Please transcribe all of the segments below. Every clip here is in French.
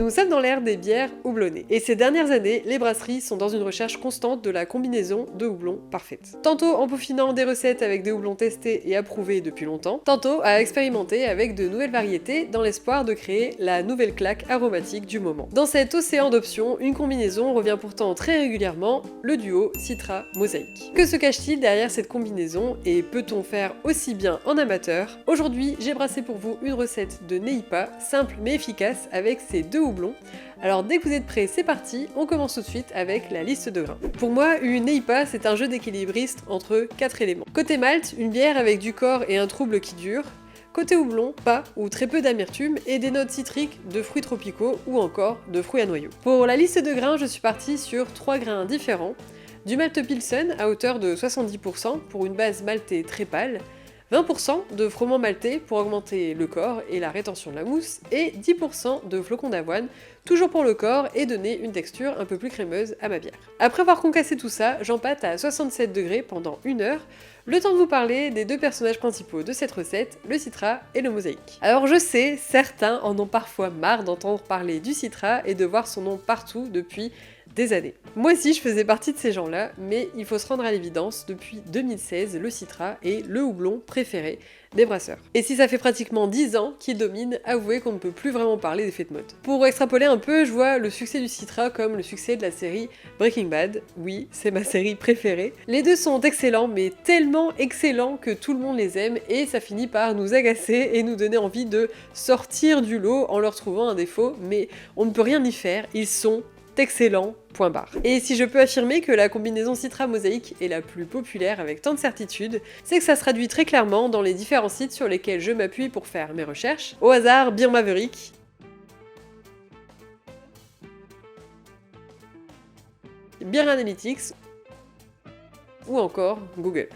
Nous sommes dans l'ère des bières houblonnées. Et ces dernières années, les brasseries sont dans une recherche constante de la combinaison de houblons parfaite. Tantôt en peaufinant des recettes avec des houblons testés et approuvés depuis longtemps, tantôt à expérimenter avec de nouvelles variétés dans l'espoir de créer la nouvelle claque aromatique du moment. Dans cet océan d'options, une combinaison revient pourtant très régulièrement, le duo Citra-Mosaïque. Que se cache-t-il derrière cette combinaison et peut-on faire aussi bien en amateur? Aujourd'hui, j'ai brassé pour vous une recette de Neipa, simple mais efficace avec ces deux houblons. Alors dès que vous êtes prêts, c'est parti, on commence tout de suite avec la liste de grains. Pour moi, une Neipa, c'est un jeu d'équilibriste entre 4 éléments. Côté malt, une bière avec du corps et un trouble qui dure. Côté houblon, pas ou très peu d'amertume et des notes citriques, de fruits tropicaux ou encore de fruits à noyaux. Pour la liste de grains, je suis partie sur 3 grains différents. Du malt Pilsen à hauteur de 70% pour une base maltée très pâle, 20% de froment maltais pour augmenter le corps et la rétention de la mousse, et 10% de flocons d'avoine, toujours pour le corps et donner une texture un peu plus crémeuse à ma bière. Après avoir concassé tout ça, j'empâte à 67 degrés pendant 1 heure, le temps de vous parler des deux personnages principaux de cette recette, le Citra et le Mosaïque. Alors je sais, certains en ont parfois marre d'entendre parler du Citra et de voir son nom partout depuis des années. Moi aussi je faisais partie de ces gens-là, mais il faut se rendre à l'évidence, depuis 2016, le Citra est le houblon préféré des brasseurs. Et si ça fait pratiquement 10 ans qu'il domine, avouez qu'on ne peut plus vraiment parler d'effet de mode. Pour extrapoler un peu, je vois le succès du Citra comme le succès de la série Breaking Bad. Oui, c'est ma série préférée. Les deux sont excellents, mais tellement excellents que tout le monde les aime, et ça finit par nous agacer et nous donner envie de sortir du lot en leur trouvant un défaut, mais on ne peut rien y faire, ils sont excellent, point barre. Et si je peux affirmer que la combinaison Citra-Mosaïque est la plus populaire avec tant de certitude, c'est que ça se traduit très clairement dans les différents sites sur lesquels je m'appuie pour faire mes recherches. Au hasard, Beer Maverick, Beer Analytics ou encore Google.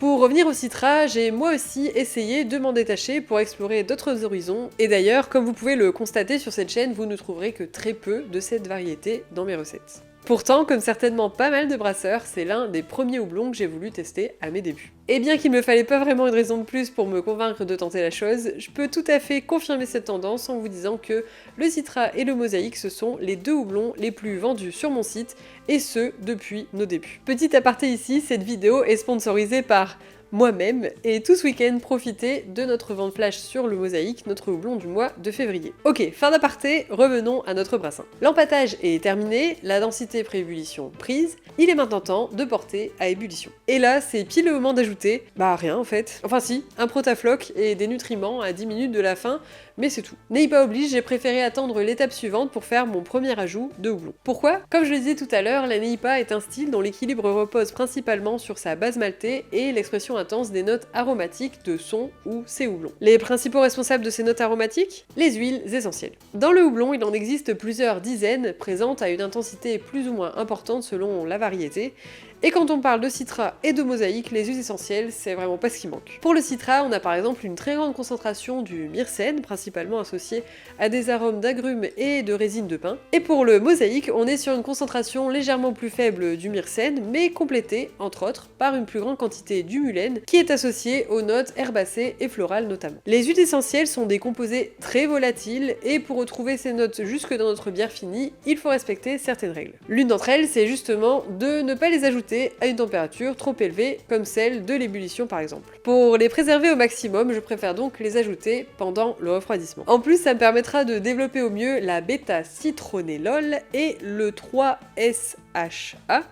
Pour revenir au Citra, j'ai moi aussi essayé de m'en détacher pour explorer d'autres horizons, et d'ailleurs, comme vous pouvez le constater sur cette chaîne, vous ne trouverez que très peu de cette variété dans mes recettes. Pourtant, comme certainement pas mal de brasseurs, c'est l'un des premiers houblons que j'ai voulu tester à mes débuts. Et bien qu'il me fallait pas vraiment une raison de plus pour me convaincre de tenter la chose, je peux tout à fait confirmer cette tendance en vous disant que le Citra et le Mosaïque, ce sont les deux houblons les plus vendus sur mon site, et ce, depuis nos débuts. Petit aparté ici, cette vidéo est sponsorisée par moi-même, et tout ce week-end, profitez de notre vente flash sur le Mosaïque, notre houblon du mois de février. Ok, fin d'aparté, revenons à notre brassin. L'empâtage est terminé, la densité pré-ébullition prise, il est maintenant temps de porter à ébullition. Et là, c'est pile le moment d'ajouter, bah rien en fait. Enfin si, un protafloc et des nutriments à 10 minutes de la fin, mais c'est tout. Neipa oblige, j'ai préféré attendre l'étape suivante pour faire mon premier ajout de houblon. Pourquoi? Comme je le disais tout à l'heure, la Neipa est un style dont l'équilibre repose principalement sur sa base maltée et l'expression intense des notes aromatiques de son ou ses houblons. Les principaux responsables de ces notes aromatiques? Les huiles essentielles. Dans le houblon, il en existe plusieurs dizaines, présentes à une intensité plus ou moins importante selon la variété, et quand on parle de Citra et de Mosaïque, les huiles essentielles, c'est vraiment pas ce qui manque. Pour le Citra, on a par exemple une très grande concentration du myrcène, principalement associé à des arômes d'agrumes et de résine de pin. Et pour le Mosaïque, on est sur une concentration légèrement plus faible du myrcène, mais complétée, entre autres, par une plus grande quantité du mulène, qui est associé aux notes herbacées et florales notamment. Les huiles essentielles sont des composés très volatiles, et pour retrouver ces notes jusque dans notre bière finie, il faut respecter certaines règles. L'une d'entre elles, c'est justement de ne pas les ajouter à une température trop élevée, comme celle de l'ébullition par exemple. Pour les préserver au maximum, je préfère donc les ajouter pendant le refroidissement. En plus, ça me permettra de développer au mieux la bêta-citronellol et le 3-SHA,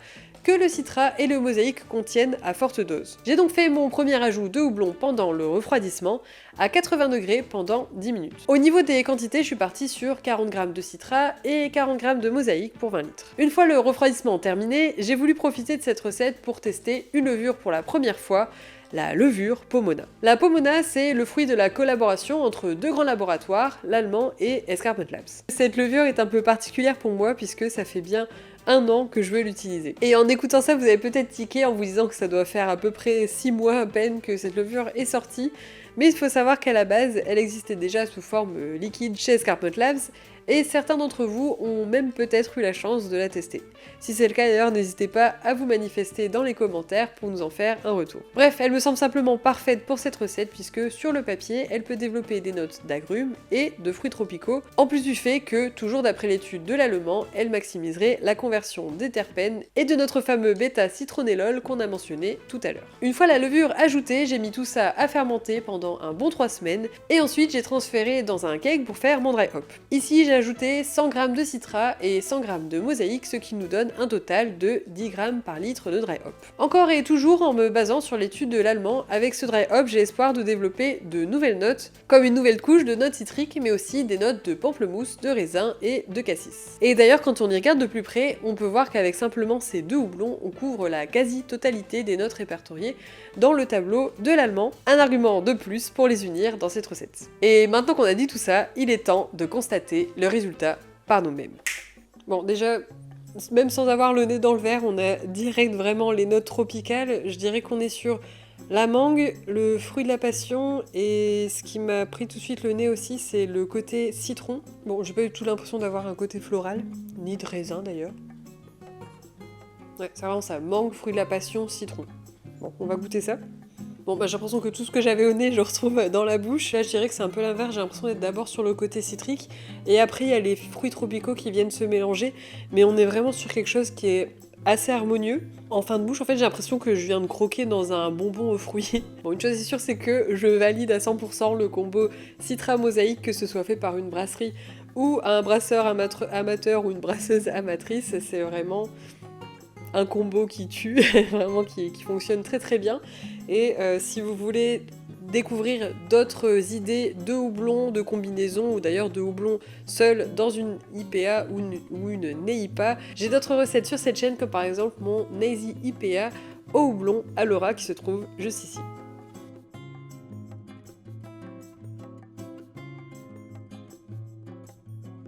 que le Citra et le Mosaïque contiennent à forte dose. J'ai donc fait mon premier ajout de houblon pendant le refroidissement à 80 degrés pendant 10 minutes. Au niveau des quantités, je suis partie sur 40 g de Citra et 40 g de Mosaïque pour 20 litres. Une fois le refroidissement terminé, j'ai voulu profiter de cette recette pour tester une levure pour la première fois, la levure Pomona. La Pomona, c'est le fruit de la collaboration entre deux grands laboratoires, l'allemand et Escarpment Labs. Cette levure est un peu particulière pour moi puisque ça fait bien 1 an que je veux l'utiliser. Et en écoutant ça, vous avez peut-être tiqué en vous disant que ça doit faire à peu près 6 mois à peine que cette levure est sortie, mais il faut savoir qu'à la base, elle existait déjà sous forme liquide chez Escarpment Labs, et certains d'entre vous ont même peut-être eu la chance de la tester. Si c'est le cas d'ailleurs, n'hésitez pas à vous manifester dans les commentaires pour nous en faire un retour. Bref, elle me semble simplement parfaite pour cette recette puisque sur le papier, elle peut développer des notes d'agrumes et de fruits tropicaux, en plus du fait que, toujours d'après l'étude de l'allemand, elle maximiserait la conversion des terpènes et de notre fameux bêta-citronellol qu'on a mentionné tout à l'heure. Une fois la levure ajoutée, j'ai mis tout ça à fermenter pendant un bon 3 semaines et ensuite j'ai transféré dans un cake pour faire mon dry hop. Ici j'ai ajouté 100 g de citra et 100 g de mosaïque, ce qui nous donne un total de 10 g par litre de dry hop. Encore et toujours en me basant sur l'étude de l'allemand, avec ce dry hop j'ai espoir de développer de nouvelles notes, comme une nouvelle couche de notes citriques mais aussi des notes de pamplemousse, de raisin et de cassis. Et d'ailleurs quand on y regarde de plus près, on peut voir qu'avec simplement ces deux houblons, on couvre la quasi-totalité des notes répertoriées dans le tableau de l'allemand, un argument de plus pour les unir dans cette recette. Et maintenant qu'on a dit tout ça, il est temps de constater le résultat par nous-mêmes. Bon, déjà, même sans avoir le nez dans le verre, on a direct vraiment les notes tropicales. Je dirais qu'on est sur la mangue, le fruit de la passion, et ce qui m'a pris tout de suite le nez aussi, c'est le côté citron. Bon, j'ai pas eu tout l'impression d'avoir un côté floral, ni de raisin d'ailleurs. Ouais, c'est vraiment ça, mangue, fruit de la passion, citron. Bon, on va goûter ça. Bon, bah j'ai l'impression que tout ce que j'avais au nez, je le retrouve dans la bouche. Là, je dirais que c'est un peu l'inverse, j'ai l'impression d'être d'abord sur le côté citrique, et après, il y a les fruits tropicaux qui viennent se mélanger, mais on est vraiment sur quelque chose qui est assez harmonieux. En fin de bouche, en fait, j'ai l'impression que je viens de croquer dans un bonbon aux fruits. Bon, une chose est sûre, c'est que je valide à 100% le combo citra mosaïque, que ce soit fait par une brasserie ou un brasseur amateur ou une brasseuse amatrice, c'est vraiment un combo qui tue, vraiment qui fonctionne très très bien. Et si vous voulez découvrir d'autres idées de houblon, de combinaison, ou d'ailleurs de houblon seul dans une IPA ou une NEIPA, j'ai d'autres recettes sur cette chaîne, comme par exemple mon Nazy IPA au houblon Alora qui se trouve juste ici.